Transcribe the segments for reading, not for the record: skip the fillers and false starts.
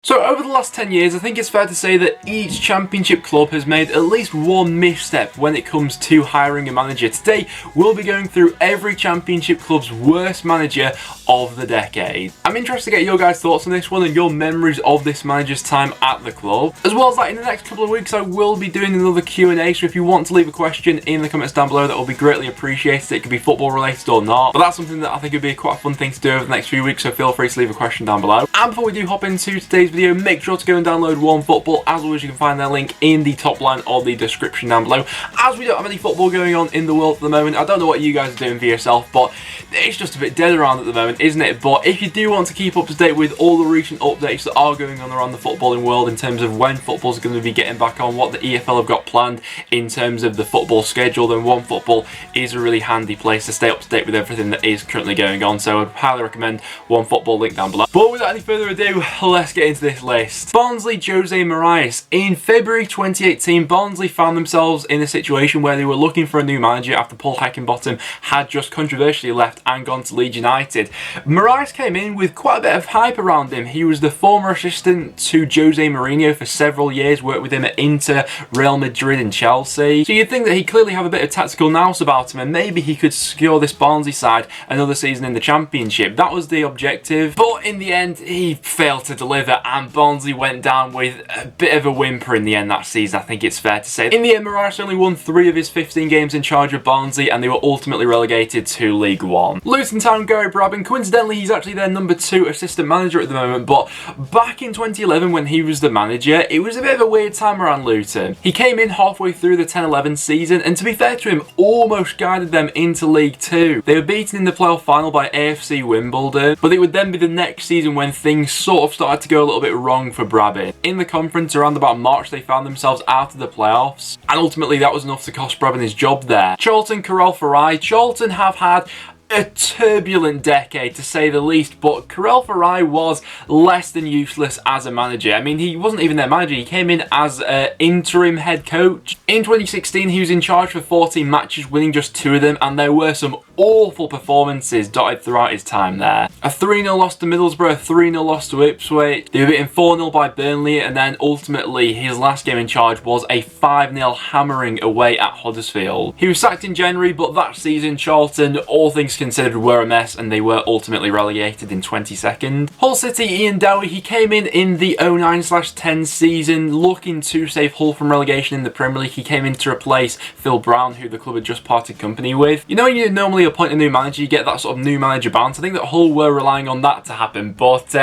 So over the last 10 years, I think it's fair to say that each championship club has made at least one misstep when it comes to hiring a manager. Today, we'll be going through every championship club's worst manager of the decade. I'm interested to get your guys' thoughts on this one and your memories of this manager's time at the club. As well as that, in the next couple of weeks, I will be doing another Q&A, so if you want to leave a question in the comments down below, that will be greatly appreciated. It could be football related or not, but that's something that I think would be quite a fun thing to do over the next few weeks, so feel free to leave a question down below. And before we do hop into today's video, make sure to go and download OneFootball. As always, you can find their link in the top line of the description down below. As we don't have any football going on in the world at the moment, I don't know what you guys are doing for yourself, but it's just a bit dead around at the moment, isn't it? But if you do want to keep up to date with all the recent updates that are going on around the footballing world in terms of when football's going to be getting back on, what the EFL have got planned in terms of the football schedule, then OneFootball is a really handy place to stay up to date with everything that is currently going on. So I'd highly recommend OneFootball, link down below. But without any further ado, let's get into this list. Barnsley Jose Moraes. In February 2018, Barnsley found themselves in a situation where they were looking for a new manager after Paul Heckingbottom had just controversially left and gone to Leeds United. Moraes came in with quite a bit of hype around him. He was the former assistant to Jose Mourinho for several years, worked with him at Inter, Real Madrid and Chelsea. So you'd think that he'd clearly have a bit of tactical nous about him and maybe he could secure this Barnsley side another season in the Championship. That was the objective, but in the end he failed to deliver and Barnsley went down with a bit of a whimper in the end that season, I think it's fair to say. In the end, Moraes only won 3 of his 15 games in charge of Barnsley and they were ultimately relegated to League One. Luton Town Gary Brabham, coincidentally he's actually their number 2 assistant manager at the moment, but back in 2011 when he was the manager, it was a bit of a weird time around Luton. He came in halfway through the 10-11 season and to be fair to him, almost guided them into League 2. They were beaten in the playoff final by AFC Wimbledon, but it would then be the next season when things sort of started to go a little bit wrong for Brabham. In the conference around about March, they found themselves out of the playoffs, and ultimately that was enough to cost Brabham his job there. Charlton Karel Farai. Charlton have had a turbulent decade to say the least, but Karel Farai was less than useless as a manager. I mean, he wasn't even their manager, he came in as an interim head coach. In 2016 he was in charge for 14 matches, winning just 2 of them, and there were some awful performances dotted throughout his time there. A 3-0 loss to Middlesbrough, a 3-0 loss to Ipswich, they were beaten 4-0 by Burnley, and then ultimately his last game in charge was a 5-0 hammering away at Huddersfield. He was sacked in January, but that season Charlton, all things considered, were a mess and they were ultimately relegated in 22nd. Hull City, Ian Dowie, he came in the 09/10 season looking to save Hull from relegation in the Premier League. He came in to replace Phil Brown, who the club had just parted company with. You know, when you normally appoint a new manager, you get that sort of new manager bounce. I think that Hull were relying on that to happen, but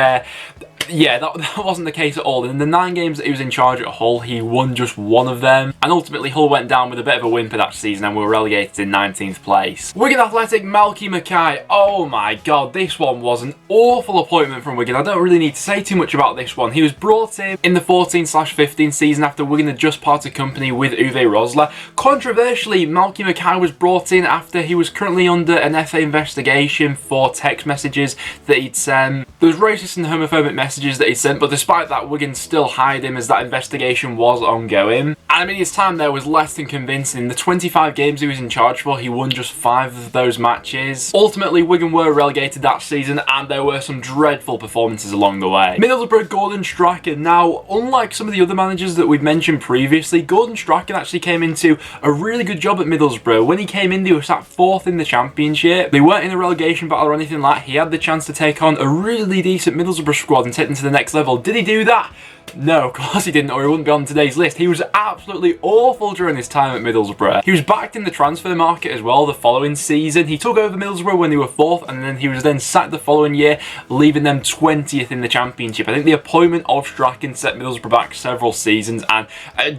yeah, that wasn't the case at all. In the 9 games that he was in charge at Hull, he won just 1 of them. And ultimately, Hull went down with a bit of a whimper that season and were relegated in 19th place. Wigan Athletic, Malky Mackay. Oh my god, this one was an awful appointment from Wigan. I don't really need to say too much about this one. He was brought in the 14/15 season after Wigan had just parted company with Uwe Rosler. Controversially, Malky Mackay was brought in after he was currently under an FA investigation for text messages that he'd sent. There was racist and homophobic messages that he sent, but despite that, Wigan still hired him as that investigation was ongoing. And I mean, his time there was less than convincing. In the 25 games he was in charge for, he won just 5 of those matches. Ultimately, Wigan were relegated that season, and there were some dreadful performances along the way. Middlesbrough, Gordon Strachan. Now, unlike some of the other managers that we've mentioned previously, Gordon Strachan actually came into a really good job at Middlesbrough. When he came in, they were sat 4th in the Championship. They weren't in a relegation battle or anything like that. He had the chance to take on a really decent Middlesbrough squad and take them to the next level. Did he do that? No, of course he didn't, or he wouldn't be on today's list. He was absolutely awful during his time at Middlesbrough. He was backed in the transfer market as well the following season. He took over Middlesbrough when they were 4th, and then he was then sacked the following year, leaving them 20th in the Championship. I think the appointment of Strachan set Middlesbrough back several seasons, and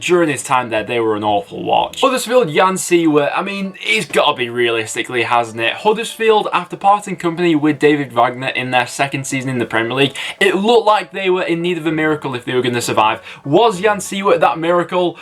during his time there, they were an awful watch. Huddersfield, Jan Siewert. I mean, it's got to be realistically, hasn't it? Huddersfield, after parting company with David Wagner in their 2nd season in the Premier League, it looked like they were in need of a miracle if they were going to survive. Was Jan Siewert that miracle?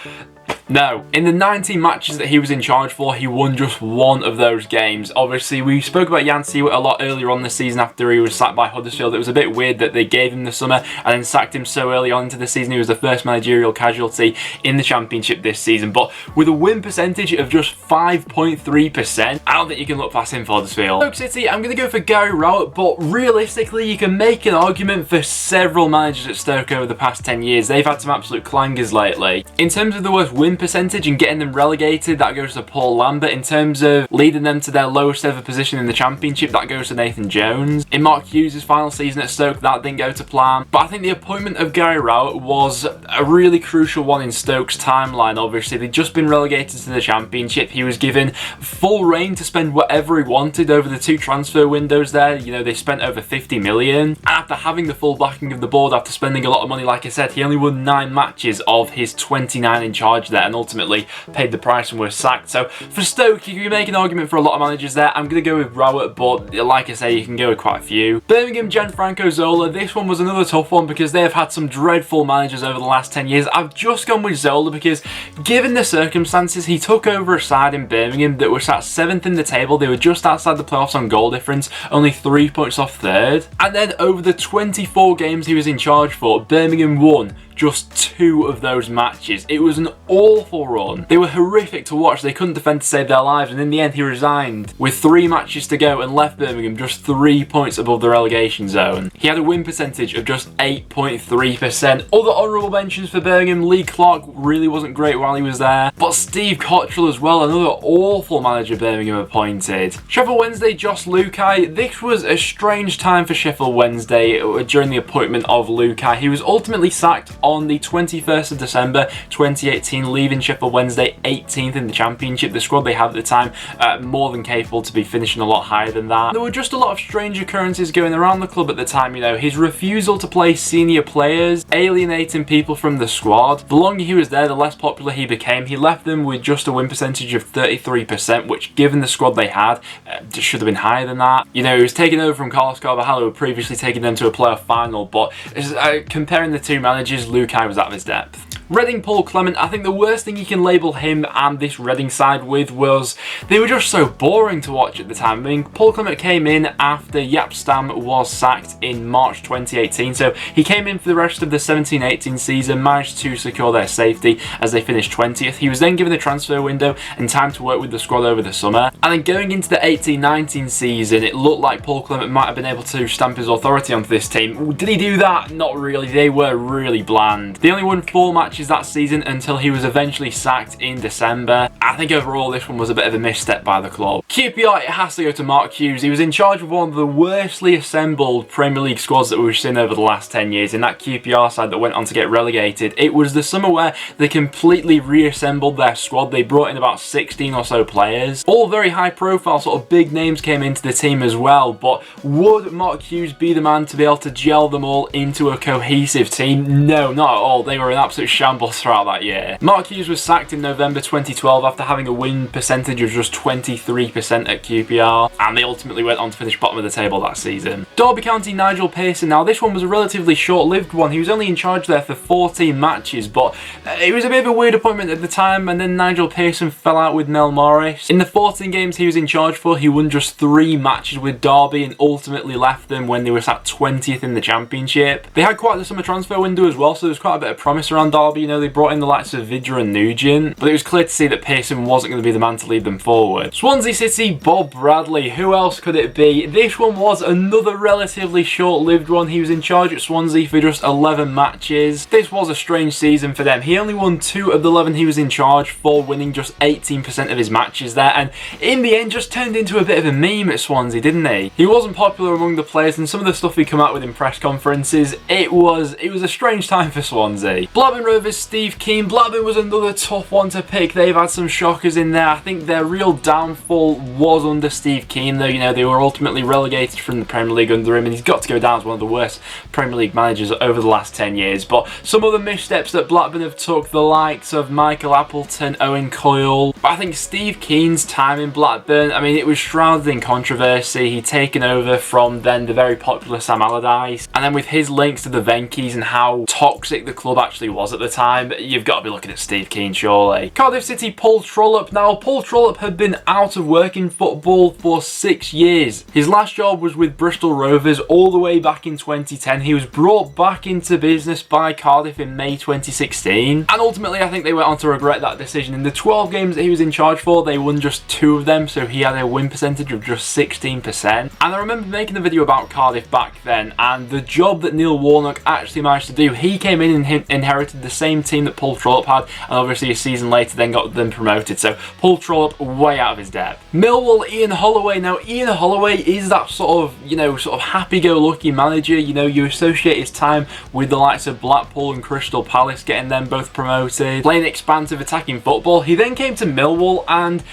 No. In the 19 matches that he was in charge for, he won just one of those games. Obviously, we spoke about Jan Siewert a lot earlier on this season after he was sacked by Huddersfield. It was a bit weird that they gave him the summer and then sacked him so early on into the season. He was the first managerial casualty in the Championship this season. But with a win percentage of just 5.3%, I don't think you can look past him for Huddersfield. Stoke City, I'm going to go for Gary Rowett, but realistically, you can make an argument for several managers at Stoke over the past 10 years. They've had some absolute clangers lately. In terms of the worst win percentage and getting them relegated, that goes to Paul Lambert. In terms of leading them to their lowest ever position in the Championship, that goes to Nathan Jones. In Mark Hughes' final season at Stoke, that didn't go to plan. But I think the appointment of Gary Rowett was a really crucial one in Stoke's timeline. Obviously, they'd just been relegated to the Championship. He was given full reign to spend whatever he wanted over the 2 transfer windows there. You know, they spent over 50 million. And after having the full backing of the board, after spending a lot of money, like I said, he only won 9 matches of his 29 in charge there and ultimately paid the price and was sacked. So for Stoke, you can make an argument for a lot of managers there. I'm going to go with Rowett, but like I say, you can go with quite a few. Birmingham, Gianfranco Zola. This one was another tough one because they have had some dreadful managers over the last 10 years. I've just gone with Zola because given the circumstances, he took over a side in Birmingham that was sat 7th in the table. They were just outside the playoffs on goal difference, only 3 points off 3rd. And then over the 24 games he was in charge for, Birmingham won just 2 of those matches. It was an awful run. They were horrific to watch. They couldn't defend to save their lives, and in the end he resigned with 3 matches to go and left Birmingham just 3 points above the relegation zone. He had a win percentage of just 8.3%. Other honourable mentions for Birmingham: Lee Clark really wasn't great while he was there, but Steve Cottrell as well, another awful manager Birmingham appointed. Sheffield Wednesday, Josh Lukai. This was a strange time for Sheffield Wednesday during the appointment of Lukai. He was ultimately sacked on the 21st of December 2018, leaving Sheffield Wednesday 18th in the Championship. The squad they had at the time, more than capable to be finishing a lot higher than that. There were just a lot of strange occurrences going around the club at the time. You know, his refusal to play senior players, alienating people from the squad. The longer he was there, the less popular he became. He left them with just a win percentage of 33%, which, given the squad they had, should have been higher than that. You know, he was taking over from Carlos Carvalhal, who had previously taken them to a playoff final, but comparing the 2 managers, Lukai was out of his depth. Reading, Paul Clement. I think the worst thing you can label him and this Reading side with was they were just so boring to watch at the time. I mean, Paul Clement came in after Jaap Stam was sacked in March 2018, so he came in for the rest of the 17-18 season, managed to secure their safety as they finished 20th. He was then given a transfer window and time to work with the squad over the summer, and then going into the 18-19 season, it looked like Paul Clement might have been able to stamp his authority onto this team. Did he do that? Not really. They were really bland. They only won 4 matches that season until he was eventually sacked in December. I think overall this one was a bit of a misstep by the club. QPR, it has to go to Mark Hughes. He was in charge of one of the worstly assembled Premier League squads that we've seen over the last 10 years in that QPR side that went on to get relegated. It was the summer where they completely reassembled their squad. They brought in about 16 or so players. All very high profile, sort of big names came into the team as well, but would Mark Hughes be the man to be able to gel them all into a cohesive team? No, not at all. They were an absolute shambles throughout that year. Mark Hughes was sacked in November 2012 after having a win percentage of just 23% at QPR, and they ultimately went on to finish bottom of the table that season. Derby County, Nigel Pearson. Now this one was a relatively short-lived one. He was only in charge there for 14 matches, but it was a bit of a weird appointment at the time, and then Nigel Pearson fell out with Mel Morris. In the 14 games he was in charge for, he won just 3 matches with Derby and ultimately left them when they were sat 20th in the Championship. They had quite the summer transfer window as well, so there was quite a bit of promise around Derby. You know, they brought in the likes of Vidra and Nugent, but it was clear to see that Pearson wasn't going to be the man to lead them forward. Swansea City, Bob Bradley. Who else could it be? This one was another relatively short-lived one. He was in charge at Swansea for just 11 matches. This was a strange season for them. He only won 2 of the 11 he was in charge for, winning just 18% of his matches there, and in the end just turned into a bit of a meme at Swansea, didn't he? He wasn't popular among the players, and some of the stuff he'd come out with in press conferences, it was a strange time for Swansea. Blackburn Rovers, Steve Keane. Blackburn was another tough one to pick. They've had some shockers in there. I think their real downfall was under Steve Keane, though. You know, they were ultimately relegated from the Premier League under him, and he's got to go down as one of the worst Premier League managers over the last 10 years. But some other missteps that Blackburn have took, the likes of Michael Appleton, Owen Coyle. But I think Steve Keane's time in Blackburn, I mean, it was shrouded in controversy. He'd taken over from then the very popular Sam Allardyce, and then with his links to the Venkies and how toxic the club actually was at the time, you've got to be looking at Steve Keane, surely. Cardiff City, Paul Trollope. Now, Paul Trollope had been out of work in football for 6 years. His last job was with Bristol Rovers all the way back in 2010. He was brought back into business by Cardiff in May 2016. And ultimately, I think they went on to regret that decision. In the 12 games that he was in charge for, they won just 2 of them, so he had a win percentage of just 16%. And I remember making a video about Cardiff back then, and the job that Neil Warnock actually managed to do, he came in and inherited the same team that Paul Trollope had, and obviously a season later then got them promoted. So Paul Trollope way out of his depth. Millwall, Ian Holloway. Now, Ian Holloway is that sort of happy-go-lucky manager. You know, you associate his time with the likes of Blackpool and Crystal Palace, getting them both promoted, playing expansive attacking football. He then came to Millwall, and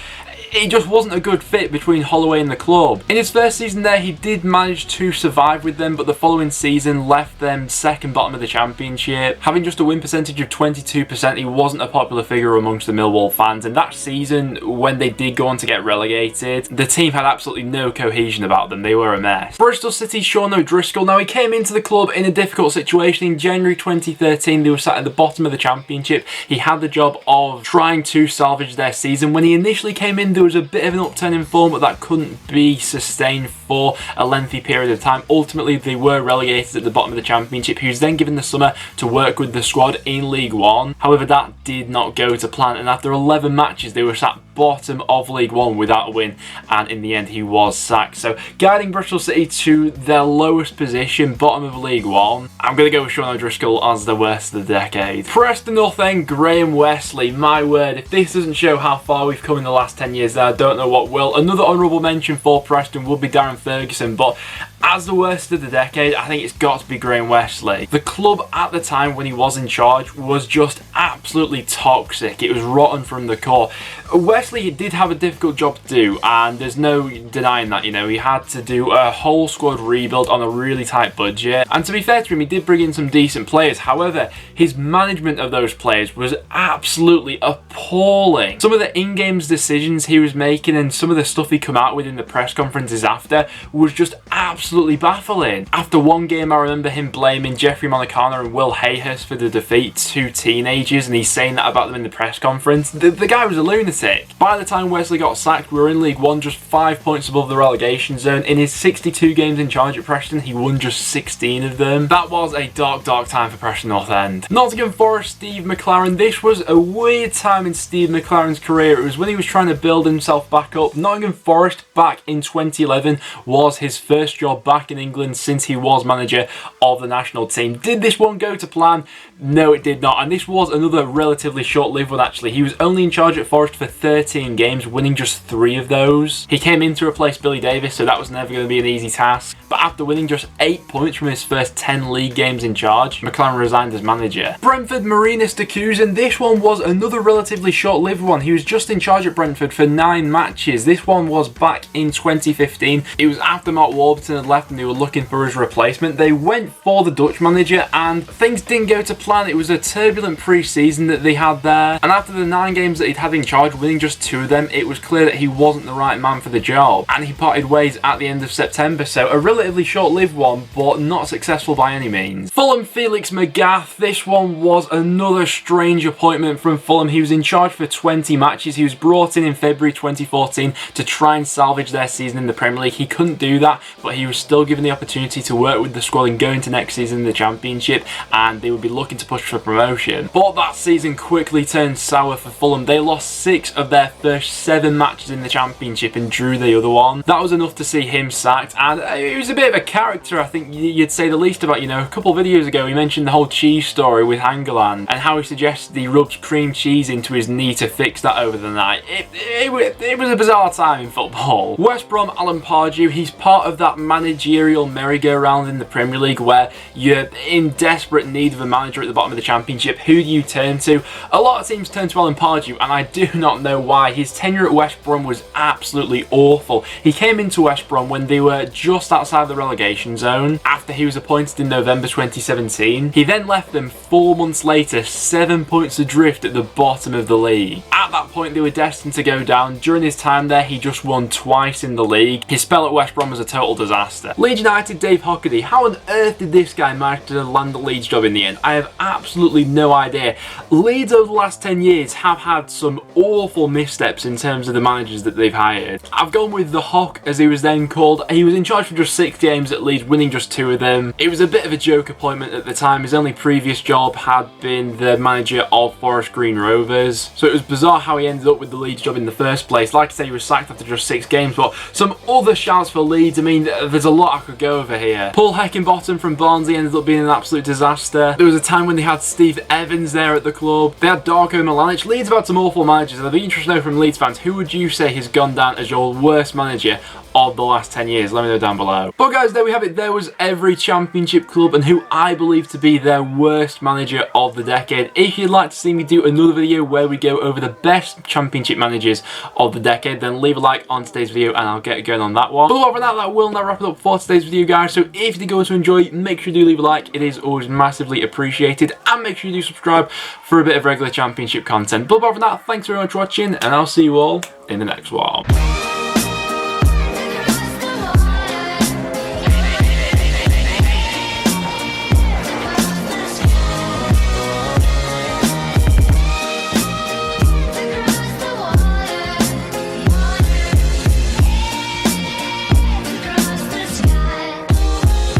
it just wasn't a good fit between Holloway and the club. In his first season there, he did manage to survive with them, but the following season left them second bottom of the Championship. Having just a win percentage of 22%, he wasn't a popular figure amongst the Millwall fans, and that season, when they did go on to get relegated, the team had absolutely no cohesion about them. They were a mess. Bristol City, Sean O'Driscoll. Now, he came into the club in a difficult situation. In January 2013, they were sat at the bottom of the Championship. He had the job of trying to salvage their season. When he initially came in, there was a bit of an upturn in form, but that couldn't be sustained for a lengthy period of time. Ultimately, they were relegated at the bottom of the Championship. He was then given the summer to work with the squad in League One. However, that did not go to plan, and after 11 matches, they were sat bottom of League One without a win, and in the end he was sacked. So guiding Bristol City to their lowest position, bottom of League One, I'm going to go with Sean O'Driscoll as the worst of the decade. Preston North End, Graham Wesley. My word, if this doesn't show how far we've come in the last 10 years, then I don't know what will. Another honourable mention for Preston would be Darren Ferguson, but as the worst of the decade, I think it's got to be Graham Wesley. The club at the time when he was in charge was just absolutely toxic. It was rotten from the core. Wesley did have a difficult job to do, and there's no denying that. You know, he had to do a whole squad rebuild on a really tight budget, and to be fair to him, he did bring in some decent players. However, his management of those players was absolutely appalling. Some of the in-games decisions he was making and some of the stuff he come out with in the press conferences after was just absolutely baffling. After one game, I remember him blaming Jeffrey Monicano and Will Hayhurst for the defeat to teenagers, and he's saying that about them in the press conference. The guy was a lunatic. By the time Wesley got sacked, we were in League One, just 5 points above the relegation zone. In his 62 games in charge at Preston, he won just 16 of them. That was a dark, dark time for Preston North End. Nottingham Forest, Steve McLaren. This was a weird time in Steve McLaren's career. It was when he was trying to build himself back up. Nottingham Forest, back in 2011, was his first job back in England since he was manager of the national team. Did this one go to plan? No, it did not. And this was another relatively short-lived one, actually. He was only in charge at Forest for 13 games, winning just 3 of those. He came in to replace Billy Davis, so that was never going to be an easy task. But after winning just 8 points from his first 10 league games in charge, McLaren resigned as manager. Brentford, Marinas D'Cousin. This one was another relatively short-lived one. He was just in charge at Brentford for 9 matches. This one was back in 2015. It was after Mark Warburton had left and they were looking for his replacement. They went for the Dutch manager and things didn't go to plan. It was a turbulent pre-season that they had there, and after the 9 games that he'd had in charge, winning just 2 of them, it was clear that he wasn't the right man for the job, and he parted ways at the end of September. So a relatively short-lived one, but not successful by any means. Fulham, Felix Magath. This one was another strange appointment from Fulham. He was in charge for 20 matches. He was brought in February 2014 to try and salvage their season in the Premier League. He couldn't do that, but he was still given the opportunity to work with the squad and go into next season in the Championship, and they would be looking to push for promotion. But that season quickly turned sour for Fulham. They lost 6 of their first 7 matches in the Championship and drew the other one. That was enough to see him sacked, and he was a bit of a character, I think you'd say the least about. You know, a couple of videos ago he mentioned the whole cheese story with Hangeland and how he suggested he rubs cream cheese into his knee to fix that over the night. It was a bizarre time in football. West Brom, Alan Pardew. He's part of that managerial merry-go-round in the Premier League where you're in desperate need of a manager at the bottom of the Championship. Who do you turn to? A lot of teams turn to Alan Pardew, and I do not know why. His tenure at West Brom was absolutely awful. He came into West Brom when they were just outside the relegation zone after he was appointed in November 2017. He then left them 4 months later, 7 points adrift at the bottom of the league. At that point, they were destined to go down. During his time there, he just won twice in the league. His spell at West Brom was a total disaster. disaster. Leeds United, Dave Hockaday. How on earth did this guy manage to land the Leeds job in the end? I have absolutely no idea. Leeds over the last 10 years have had some awful missteps in terms of the managers that they've hired. I've gone with the Hawk, as he was then called. He was in charge for just 6 games at Leeds, winning just 2 of them. It was a bit of a joke appointment at the time. His only previous job had been the manager of Forest Green Rovers, so it was bizarre how he ended up with the Leeds job in the first place. Like I say, he was sacked after just 6 games, but some other shouts for Leeds. I mean, there's a lot I could go over here. Paul Heckingbottom from Barnsley ended up being an absolute disaster. There was a time when they had Steve Evans there at the club. They had Darko Milanic. Leeds have had some awful managers, and I'd be interested to know from Leeds fans, who would you say has gone down as your worst manager of the last 10 years? Let me know down below. But guys, there we have it. There was every Championship club and who I believe to be their worst manager of the decade. If you'd like to see me do another video where we go over the best Championship managers of the decade, then leave a like on today's video and I'll get going on that one. But other than that, that will now wrap it up for today's video, guys. So if you did go to enjoy, make sure you do leave a like. It is always massively appreciated, and make sure you do subscribe for a bit of regular Championship content. But other than that, thanks very much for watching, and I'll see you all in the next one.